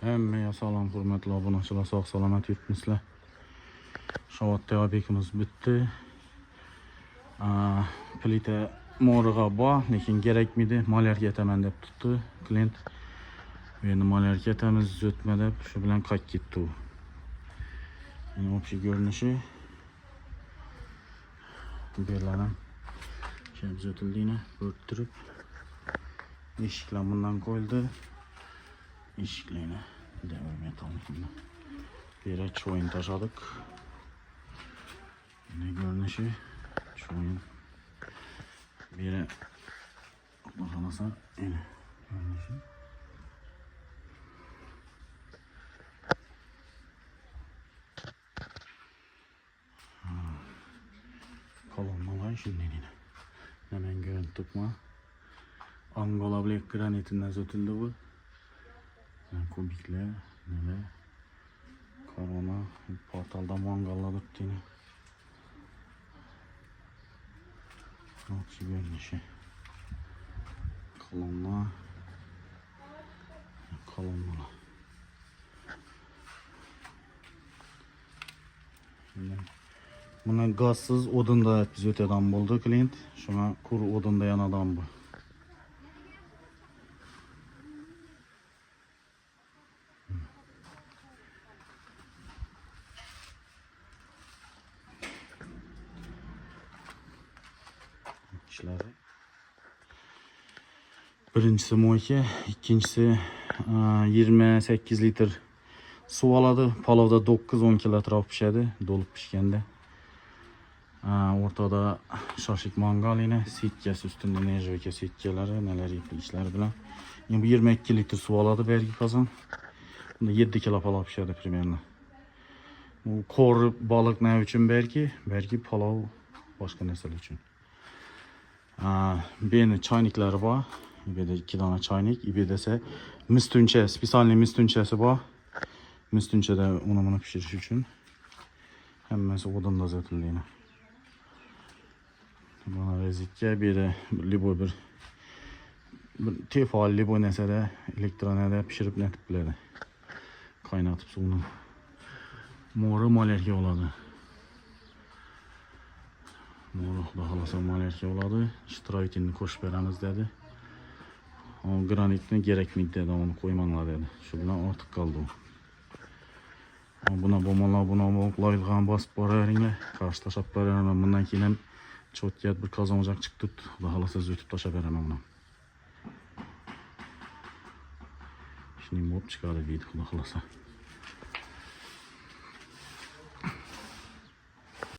Hammaga salom, hurmatli obunachilar, sog' salomat yuribmisizlar. Shavatda obyektimiz bitdi. Plita mo'rig'a bor, lekin kerakmidi, malyarga aytaman deb tutdi klient. Endi malyarga aytamiz, zotma deb, shu bilan qaytib ketdi u. Endi общий ko'rinishi berlarim kelib zo'tildini bo'rttirib, eshiklar bundan qo'yildi. Eshiklarni devam etalım. Bir çoğun taşadık. Ne görünüşü? Çoğun. Bir bakalasa yine görünüşü. Kolonmalar şimdi yine. Hemen görüntü tutma. Angola Black granitinden sötüldü bu. Kubikler, neler? Korona, portalda mangalladık yine. Nasıl görünüşü? Kolonlar. Kolonlar. Buna gazsız odunda biz öteden buldu klient. Şuna kuru odunda yanadan bu. İşleri. Birincisi moyka, ikincisi 28 litre su aladı. Palovda 9-10 kilo atraf pişedi, dolup pişkende. Ortada şaşık mangal yine, sitkesi üstünde nejveke sitkeleri, neler işler bilen. Yani bu 22 litre su aladı belki kazan. Bunda 7 kilo palav pişedi primerno. Bu kor balık ne için belki palav başka nesel için. Benim çaynikleri var. İbede 2 tane çaynik. İbede ise mistünçe, spesialni mistünçesi var. Mistünçe de onu pişiriş için. Hemen odunda zaten. Bana rezitke bir libo bir tefal libo nese de elektronede pişirip netip biledi. Kaynatıp suyunu. Moru malerki oladı. Moru da halasa malerki oladı. Ştraytini koş veremiz dedi. O granitini gerekmiydi dedi, onu koymanla dedi. Şu bilen artık kaldı o. Buna bomala, buna oklayılgan basıp barayarınla. Karşı taşap barayarınla. Bundan keyin çok yet bir kazanacak çıktı. Daha halasa zötüp taşa veremem ona. Şimdi mob çıkardı deydi, halasa.